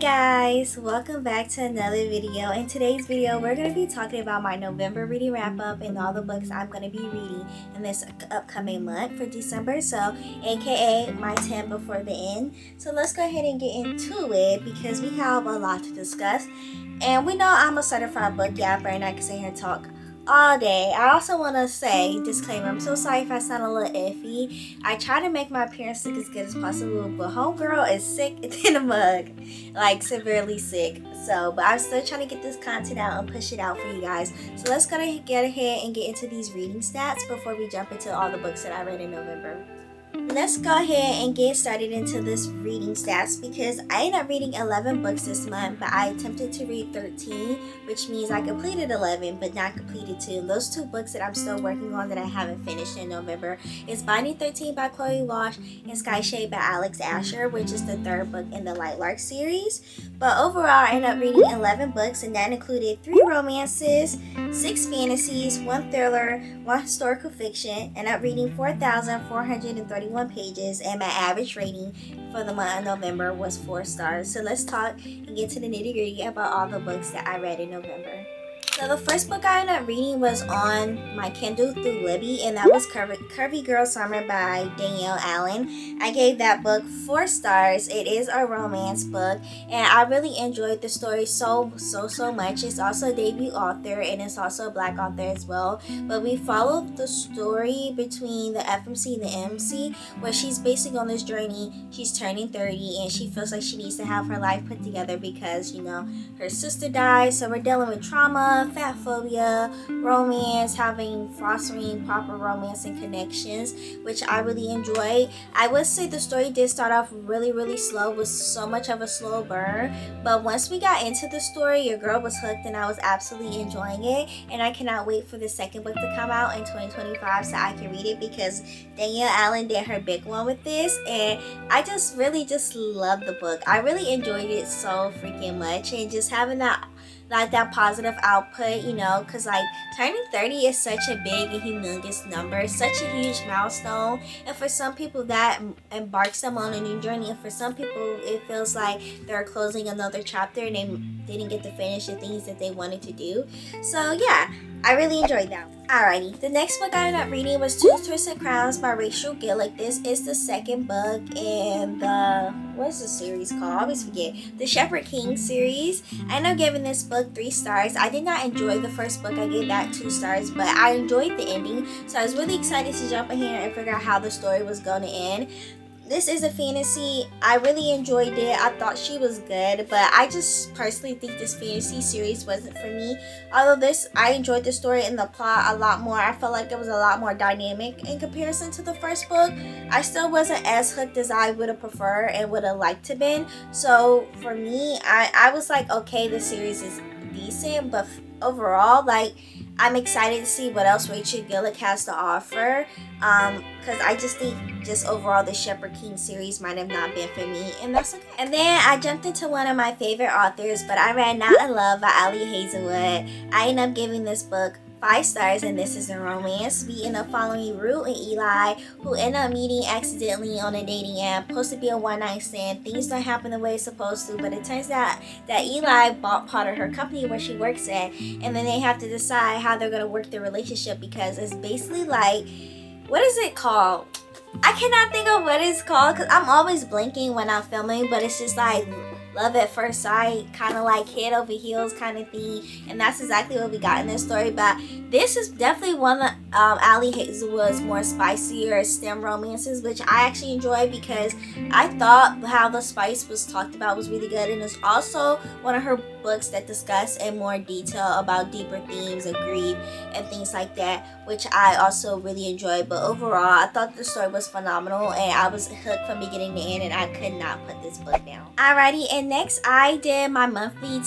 guys, welcome back to another video. In today's video we're going to be talking about my November reading wrap up and all the books I'm going to be reading in this upcoming month for December, so aka my 10 before the end. So let's go ahead and get into it because we have a lot to discuss, and we know I'm a certified book yapper and I can sit here and talk all day. I also want to say, disclaimer, I'm so sorry if I sound a little iffy. I try to make my appearance look as good as possible, but homegirl is sick in a mug, like severely sick. So, but I'm still trying to get this content out and push it out for you guys. So let's go get ahead and get into these reading stats before we jump into all the books that I read in November. Let's go ahead and get started into this reading stats because I ended up reading 11 books this month, but I attempted to read 13, which means I completed 11 but not completed 2. And those 2 books that I'm still working on that I haven't finished in November is Binding 13 by Chloe Walsh and Sky Shade by Alex Asher, which is the 3rd book in the Light Lark series. But overall, I ended up reading 11 books, and that included 3 romances, 6 fantasies, 1 thriller, 1 historical fiction, and I'm reading 4,431 pages, and my average rating for the month of November was 4 stars. So let's talk and get to the nitty-gritty about all the books that I read in November. So the first book I ended up reading was on my Kindle through Libby, and that was Curvy Girl Summer by Danielle Allen. I gave that book 4 stars. It is a romance book, and I really enjoyed the story so much. It's also a debut author, and it's also a Black author as well. But we followed the story between the FMC and the MC, where she's basically on this journey. She's turning 30, and she feels like she needs to have her life put together because, you know, her sister died. So we're dealing with trauma, fat phobia, romance, fostering proper romance and connections, which I really enjoyed. I would say the story did start off really slow, with so much of a slow burn, but once we got into the story, your girl was hooked and I was absolutely enjoying it, and I cannot wait for the second book to come out in 2025 so I can read it because Danielle Allen did her big one with this, and I just really love the book. I really enjoyed it so freaking much, and just having that positive output, you know, because like turning 30 is such a big and humongous number, such a huge milestone, and for some people that embarks them on a new journey, and for some people it feels like they're closing another chapter and they didn't get to finish the things that they wanted to do. So yeah, I really enjoyed that. Alrighty, the next book I ended up reading was Two Twisted Crowns by Rachel Gillick. This is the second book in the, what's the series called? I always forget. The Shepherd King series. I ended up giving this book 3 stars. I did not enjoy the first book. I gave that 2 stars, but I enjoyed the ending. So I was really excited to jump in here and figure out how the story was going to end. This is a fantasy. I really enjoyed it. I thought she was good, but I just personally think this fantasy series wasn't for me. Although I enjoyed the story and the plot a lot more. I felt like it was a lot more dynamic in comparison to the first book. I still wasn't as hooked as I would have preferred and would have liked to been. So for me, I was like, okay, the series is decent, but overall, like, I'm excited to see what else Rachel Gillick has to offer, because I just think just overall the Shepherd King series might have not been for me, and that's okay. And then I jumped into one of my favorite authors, but I read Not in Love by Ali Hazelwood. I ended up giving this book 5 stars, and this is a romance. We end up following Rue and Eli, who end up meeting accidentally on a dating app. Supposed to be a one-night stand. Things don't happen the way it's supposed to, but it turns out that Eli bought part of her company where she works at, and then they have to decide how they're going to work their relationship because it's basically like, what is it called? I cannot think of what it's called because I'm always blinking when I'm filming, but it's just like love at first sight, kind of like head over heels kind of thing, and that's exactly what we got in this story. But this is definitely one of Ali Hazelwood's more spicier STEM romances, which I actually enjoyed because I thought how the spice was talked about was really good, and it's also one of her books that discuss in more detail about deeper themes of grief and things like that, which I also really enjoyed. But overall, I thought the story was phenomenal, and I was hooked from beginning to end, and I could not put this book down. Alrighty, and next I did my monthly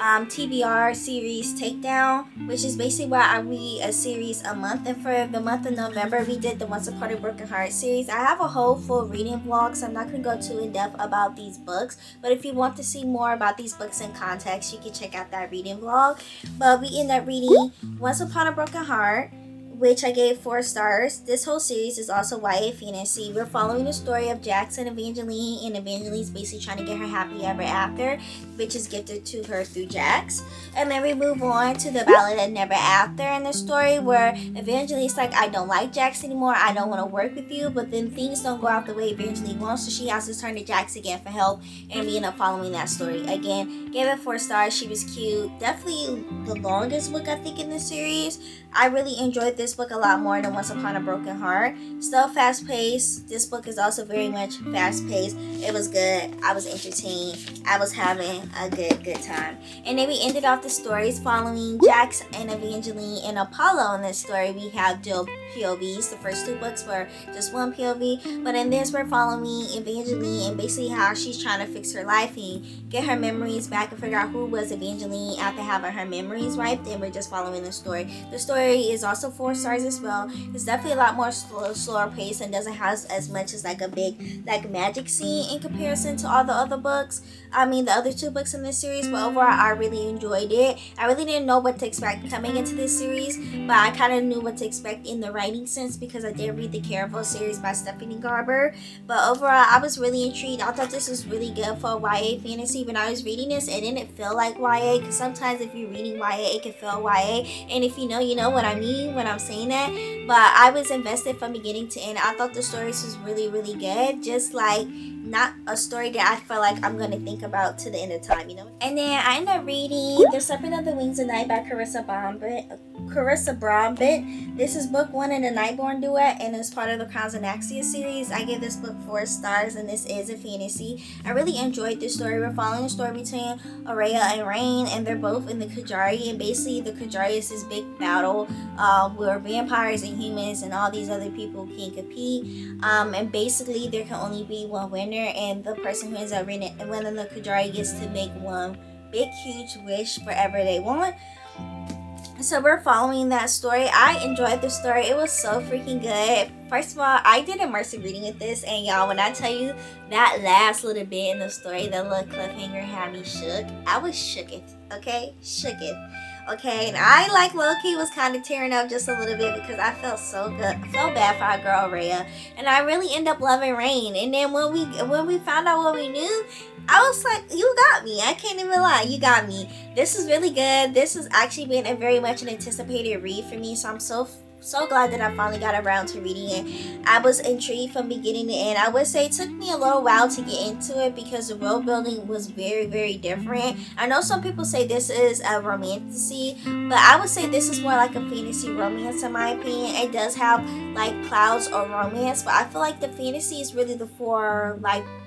TBR series Takedown, which is basically where I read a series a month. And for the month of November, we did the Once Upon a Broken Heart series. I have a whole full reading vlog, so I'm not going to go too in depth about these books, but if you want to see more about these books in context, you can check out that reading vlog. But we end up reading Once Upon a Broken Heart, which I gave 4 stars. This whole series is also YA fantasy. We're following the story of Jax and Evangeline, and Evangeline's basically trying to get her happy ever after, which is gifted to her through Jax. And then we move on to the Ballad of Never After in the story, where Evangeline's like, I don't like Jax anymore, I don't want to work with you, but then things don't go out the way Evangeline wants, so she has to turn to Jax again for help, and we end up following that story. Again, gave it 4 stars. She was cute. Definitely the longest book I think in the series. I really enjoyed this book a lot more than Once Upon a Broken Heart. Still fast paced. This book is also very much fast paced. It was good. I was entertained. I was having a good time. And then we ended off the stories following Jax and Evangeline and Apollo. In this story, we have dual POVs. The first 2 books were just one POV, but in this we're following Evangeline and basically how she's trying to fix her life and get her memories back and figure out who was Evangeline after having her memories wiped. And we're just following the story. The story is also 4 stars as well. It's definitely a lot more slower paced and doesn't have as much as like a big like magic scene in comparison to all the other books. I mean the other 2 books in this series, but overall I really enjoyed it. I really didn't know what to expect coming into this series, but I kind of knew what to expect in the writing sense because I did read the Caravel series by Stephanie Garber. But overall I was really intrigued. I thought this was really good for YA fantasy. When I was reading this, it didn't feel like YA, because sometimes if you're reading YA it can feel YA, and if you know what I mean when I'm saying that. But I was invested from beginning to end. I thought the stories was really good, just like not a story that I felt like I'm gonna think about to the end of time, And then I ended up reading The Serpent of the Wings of Night by Carissa Brombit. This is book 1 in the Nightborn duet and is part of the Crowns of Naxia series. I gave this book 4 stars, and this is a fantasy. I really enjoyed this story. We're following the story between Aurea and Rain, and they're both in the Kajari, and basically the Kajari is this big battle where vampires and humans and all these other people can compete, and basically there can only be one winner, and the person who ends up winning the Kajari gets to make one big huge wish forever they want. So we're following that story. I enjoyed the story. It was so freaking good. First of all, I did immersive reading with this, and y'all, when I tell you that last little bit in the story, that little cliffhanger had me shook. I was shooketh, okay? Shooketh. Okay, and I like low-key was kind of tearing up just a little bit because I felt so good. I felt bad for our girl Rhea, and I really end up loving Rain. And then when we found out what we knew, I was like, you got me. I can't even lie, you got me. This is really good. This has actually been a very much an anticipated read for me, so I'm so glad that I finally got around to reading it. I was intrigued from beginning to end. I would say it took me a little while to get into it because the world building was very different. I know some people say this is a romantasy, but I would say this is more like a fantasy romance in my opinion. It does have like clouds or romance, but I feel like the fantasy is really the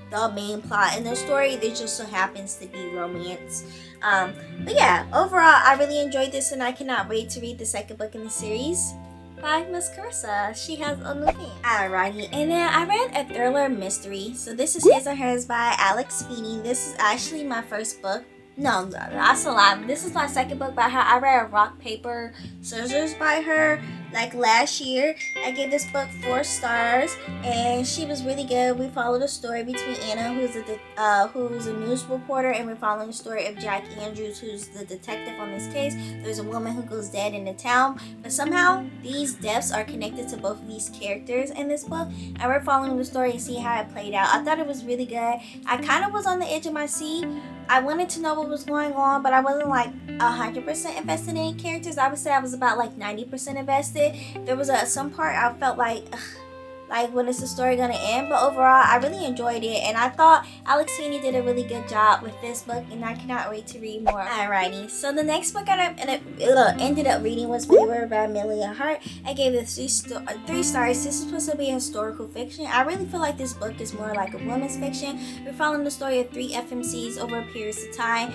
the main plot in the story. There just so happens to be romance. But yeah, overall I really enjoyed this, and I cannot wait to read the second book in the series by Miss Carissa. She has a new thing. Alrighty, and then I read a thriller mystery. So this is His or Hers by Alex Feeney. This is actually my first book. No, that's a lie. This is my second book by her. I read Rock, Paper, Scissors by her like last year. I gave this book 4 stars, and she was really good. We followed a story between Anna, who's a news reporter, and we're following the story of Jack Andrews, who's the detective on this case. There's a woman who goes dead in the town, but somehow these deaths are connected to both of these characters in this book, and we're following the story and see how it played out. I thought it was really good. I kind of was on the edge of my seat. I wanted to know what was going on, but I wasn't like 100% invested in any characters. I would say I was about like 90% invested. There was some part I felt like when is the story gonna end, but overall I really enjoyed it, and I thought Alex Feeney did a really good job with this book, and I cannot wait to read more. Alrighty, so the next book I ended up reading was Favor by Amelia Hart. I gave it 3 stars. This is supposed to be a historical fiction. I really feel like this book is more like a woman's fiction. We're following the story of 3 FMCs over a period of time.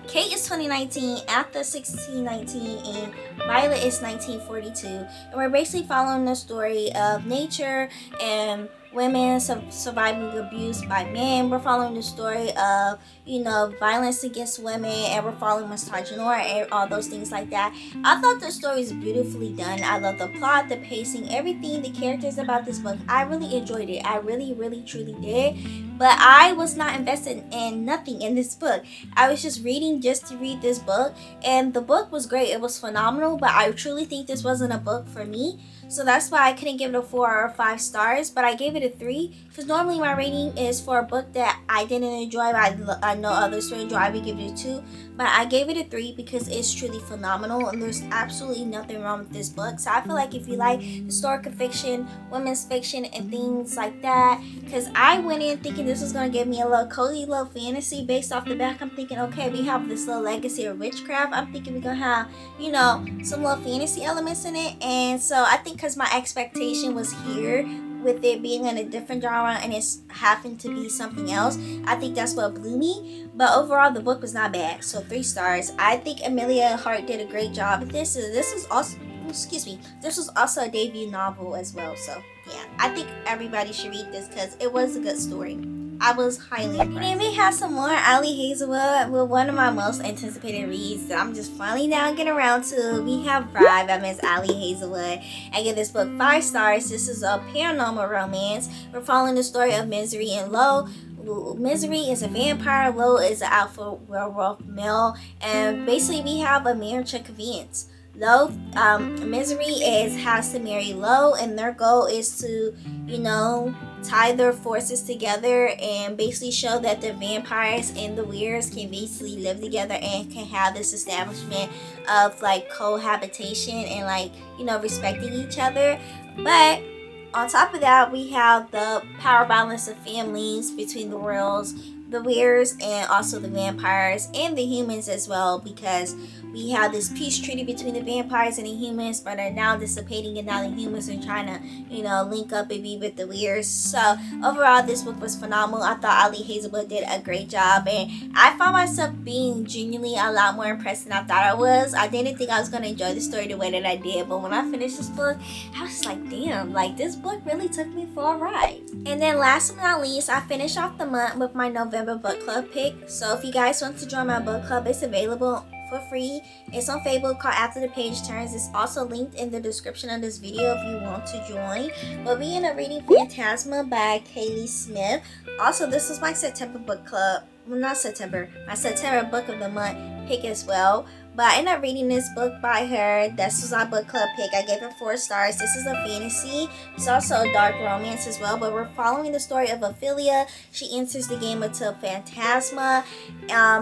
Kate is 2019, Atha 1619, and Violet is 1942, and we're basically following the story of nature and women surviving abuse by men. We're following the story of, you know, violence against women, and we're following misogyny and all those things like that. I thought the story is beautifully done. I love the plot, the pacing, everything, the characters about this book. I really enjoyed it. I really, really, truly did. But I was not invested in nothing in this book. I was just reading just to read this book, and the book was great. It was phenomenal, but I truly think this wasn't a book for me. So that's why I couldn't give it a 4 or 5 stars, but I gave it a 3 because normally my rating is for a book that I didn't enjoy, but I know others will enjoy. I would give it a 2, but I gave it a 3 because it's truly phenomenal and there's absolutely nothing wrong with this book. So I feel like if you like historical fiction, women's fiction, and things like that, because I went in thinking this was going to give me a little cozy little fantasy based off the back. I'm thinking, okay, we have this little legacy of witchcraft. I'm thinking we're going to have, you know, some little fantasy elements in it. And so I think because my expectation was here with it being in a different genre and it's happened to be something else, I think that's what blew me. But overall, the book was not bad, so 3 stars. I think Amelia Hart did a great job at this. This was also, this was also a debut novel as well. So yeah, I think everybody should read this because it was a good story. I was highly impressed. And then we have some more Ali Hazelwood with one of my most anticipated reads that I'm just finally now getting around to. We have Bride by Miss Ali Hazelwood. I give this book 5 stars. This is a paranormal romance. We're following the story of Misery and Lo. Misery is a vampire, Lo is an alpha werewolf male, and basically we have a marriage convenience. Lo, Misery has to marry Lo, and their goal is to, you know, tie their forces together and basically show that the vampires and the weirds can basically live together and can have this establishment of like cohabitation and like, you know, respecting each other. But on top of that, we have the power balance of families between the worlds, the weirds, and also the vampires and the humans as well, because we have this peace treaty between the vampires and the humans, but are now dissipating, and now the humans are trying to, you know, link up and be with the weirds. So overall, this book was phenomenal. I thought Ali Hazelwood did a great job, and I found myself being genuinely a lot more impressed than I thought I was. I didn't think I was going to enjoy the story the way that I did, but when I finished this book, I was like, damn, like this book really took me for a ride. And then last but not least, I finished off the month with my November book club pick. So if you guys want to join my book club, it's available for free. It's on Facebook called After the Page Turns. It's also linked in the description of this video if you want to join. But we end up reading Phantasma by Kaylee Smith. Also, this was my September book club. Well, not September. My September book of the month pick as well. But I ended up reading this book by her. This was our book club pick. I gave it 4 stars. This is a fantasy. It's also a dark romance as well. But we're following the story of Ophelia. She enters the game until Phantasma.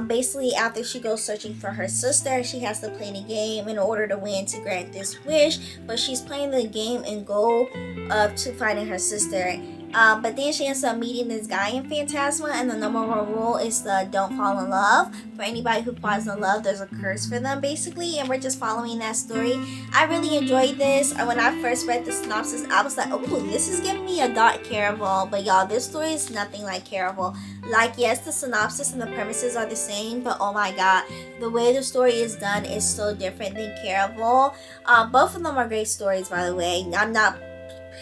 Basically, after she goes searching for her sister, she has to play the game in order to win to grant this wish. But she's playing the game in goal to finding her sister. But then she ends up meeting this guy in Phantasma, and the number 1 rule is to don't fall in love. For anybody who falls in love, there's a curse for them, basically, and we're just following that story. I really enjoyed this. When I first read the synopsis, I was like, oh, this is giving me a dark Caraval. But y'all, this story is nothing like Caraval. Like, yes, the synopsis and the premises are the same, but oh my god, the way the story is done is so different than Caraval. Both of them are great stories, by the way. I'm not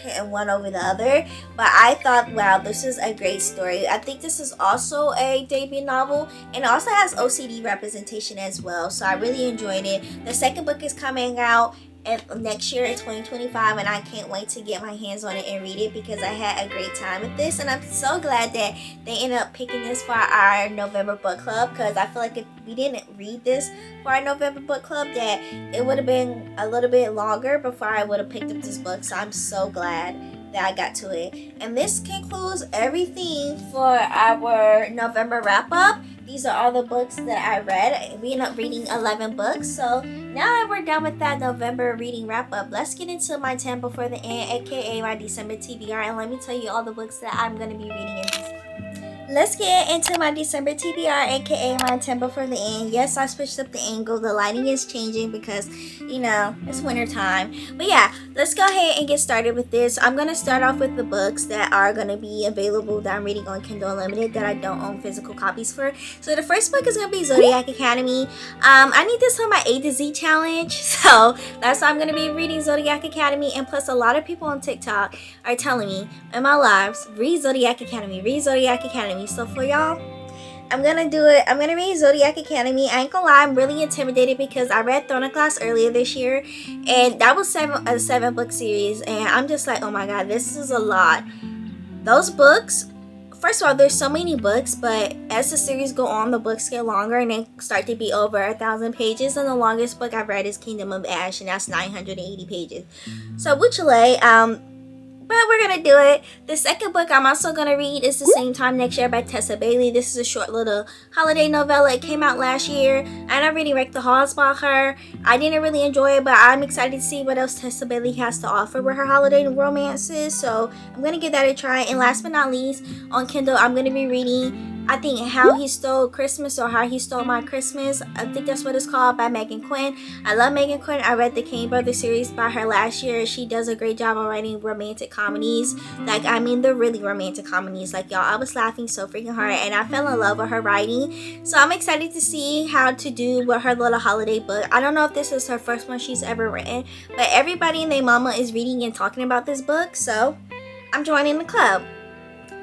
and one over the other, but I thought, wow, this is a great story. I think this is also a debut novel, and it also has OCD representation as well, so I really enjoyed it. The second book is coming out next year in 2025, and I can't wait to get my hands on it and read it because I had a great time with this, and I'm so glad that they ended up picking this for our November book club, because I feel like if we didn't read this for our November book club, that it would have been a little bit longer before I would have picked up this book. So I'm so glad that I got to it. And this concludes everything for our November wrap up. These are all the books that I read. We ended up reading 11 books. So now that we're done with that November reading wrap up, let's get into my 10 before the end, aka my December TBR, and let me tell you all the books that I'm going to be reading in December. Let's get into my December TBR, aka my 10 before the end. Yes, I switched up the angle. The lighting is changing because, you know, it's winter time. But yeah, let's go ahead and get started with this. I'm going to start off with the books that are going to be available that I'm reading on Kindle Unlimited that I don't own physical copies for. So the first book is going to be Zodiac Academy. I need this on my A to Z challenge. So that's why I'm going to be reading Zodiac Academy. And plus, a lot of people on TikTok are telling me in my lives, read Zodiac Academy, read Zodiac Academy. So for y'all, I'm gonna do it. I'm gonna read Zodiac Academy. I ain't gonna lie, I'm really intimidated because I read Throne of Glass earlier this year, and that was a 7-book series, and I'm just like, oh my god, this is a lot. Those books, first of all, there's so many books, but as the series go on, the books get longer and they start to be over 1,000 pages. And the longest book I've read is Kingdom of Ash, and that's 980 pages. So Wuchale, but we're gonna do it. The second book I'm also gonna read is The Same Time Next Year by Tessa Bailey. This is a short little holiday novella. It came out last year, and I really wrecked the halls about her. I didn't really enjoy it, but I'm excited to see what else Tessa Bailey has to offer with her holiday romances. So I'm gonna give that a try. And last but not least, on Kindle, I'm gonna be reading, I think, How He Stole Christmas, or How He Stole My Christmas. I think that's what it's called, by Megan Quinn. I love Megan Quinn. I read the Kane Brothers series by her last year. She does a great job of writing romantic comedies. Like, I mean, they're really romantic comedies. Like, y'all, I was laughing so freaking hard, and I fell in love with her writing. So I'm excited to see how to do with her little holiday book. I don't know if this is her first one she's ever written, but everybody and their mama is reading and talking about this book, so I'm joining the club.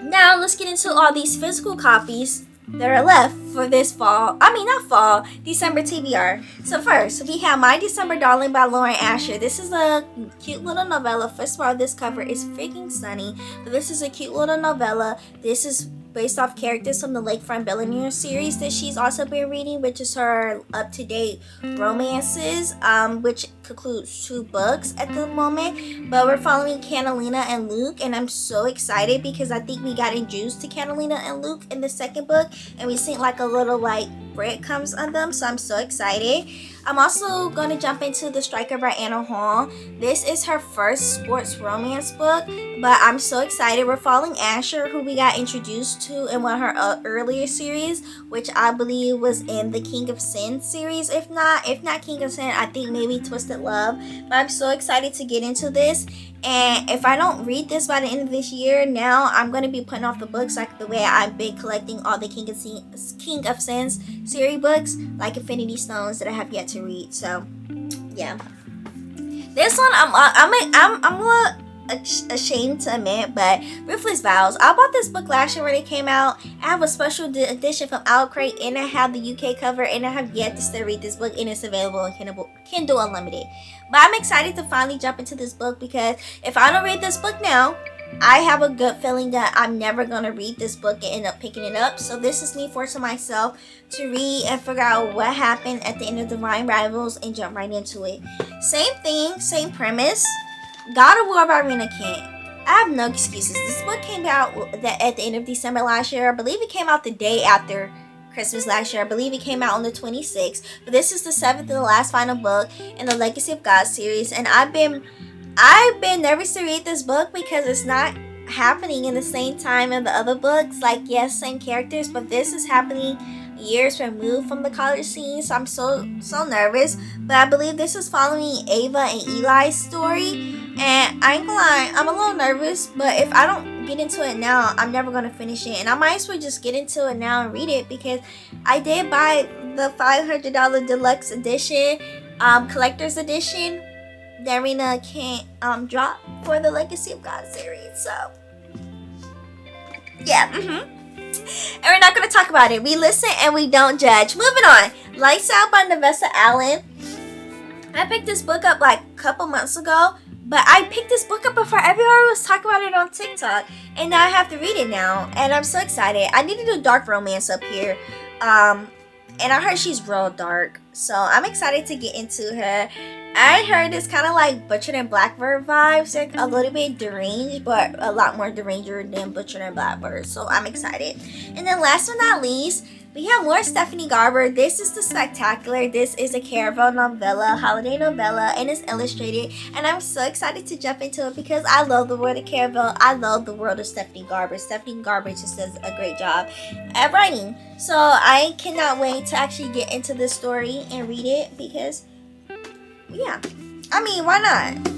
Now let's get into all these physical copies that are left for this fall. I mean, not fall, December TBR. So first, we have My December Darling by Lauren Asher. This is a cute little novella. First of all, this cover is freaking stunning. But this is a cute little novella. This is based off characters from the Lakefront Billionaire series that she's also been reading, which is her up-to-date romances, which concludes 2 books at the moment. But we're following Catalina and Luke, and I'm so excited because I think we got introduced to Catalina and Luke in the second book, and we seen like a little like breadcrumbs on them, so I'm so excited. I'm also going to jump into The Striker by Anna Hall. This is her first sports romance book, but I'm so excited. We're following Asher, who we got introduced to in one of her earlier series, which I believe was in the King of Sin series. If not King of Sin, I think maybe Twisted Love. But I'm so excited to get into this. And if I don't read this by the end of this year, now I'm going to be putting off the books like the way I've been collecting all the King of Sins series books, like Infinity Stones, that I have yet to read. So yeah, this one I'm a little ashamed to admit, but Ruthless Vows. I bought this book last year when it came out. I have a special edition from Owlcrate, and I have the UK cover, and I have yet to still read this book, and it's available on Kindle Unlimited. But I'm excited to finally jump into this book, because if I don't read this book now, I have a good feeling that I'm never going to read this book and end up picking it up. So this is me forcing myself to read and figure out what happened at the end of Divine Rivals and jump right into it. Same thing, same premise. God of War by Rena Kent. I have no excuses. This book came out at the end of December last year. I believe it came out the day after Christmas last year. I believe it came out on the 26th. But this is the 7th and the last final book in the Legacy of God series. And I've been nervous to read this book because it's not happening in the same time as the other books. Like, yes, same characters, but this is happening years removed from the college scene, so I'm so nervous. But I believe this is following Ava and Eli's story, and I ain't gonna lie, I'm a little nervous, but if I don't get into it now, I'm never gonna finish it. And I might as well just get into it now and read it, because I did buy the $500 deluxe edition, collector's edition that Rena can't drop for the Legacy of God series. So yeah, and we're not going to talk about it. We listen and we don't judge. Moving on. Lights Out by Nevessa Allen. I picked this book up like a couple months ago, but I picked this book up before everyone was talking about it on TikTok, and now I have to read it now, and I'm so excited. I need to do dark romance up here, and I heard she's real dark, so I'm excited to get into her. I heard it's kind of like Butcher and Blackbird vibes, like a little bit deranged, but a lot more deranged than Butcher and Blackbird. So I'm excited. And then last but not least, We have more Stephanie Garber. This is the Spectacular. This is a Caravel novella, holiday novella, and it's illustrated. And I'm so excited to jump into it because I love the world of Caravel. I love the world of Stephanie Garber. Stephanie Garber just does a great job at writing. So I cannot wait to actually get into this story and read it because, yeah, I mean, why not?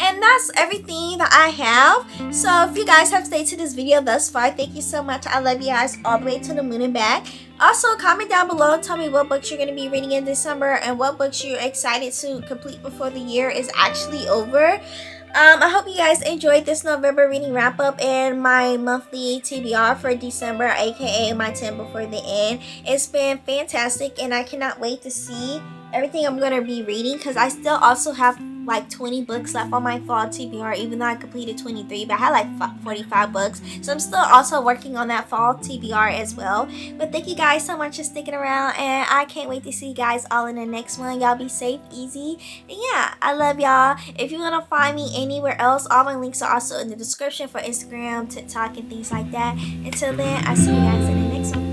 And that's everything that I have. So if you guys have stayed to this video thus far, thank you so much. I love you guys all the way to the moon and back. Also, comment down below, tell me what books you're going to be reading in December and what books you're excited to complete before the year is actually over. I hope you guys enjoyed this November reading wrap up and my monthly TBR for December, aka my 10 before the end. It's been fantastic and I cannot wait to see everything I'm going to be reading because I still also have like 20 books left on my fall TBR, even though I completed 23, but I had like 45 books. So I'm still also working on that fall TBR as well. But thank you guys so much for sticking around, and I can't wait to see you guys all in the next one. Y'all be safe, easy, and yeah, I love y'all. If you want to find me anywhere else, all my links are also in the description for Instagram, TikTok, and things like that. Until then, I see you guys in the next one.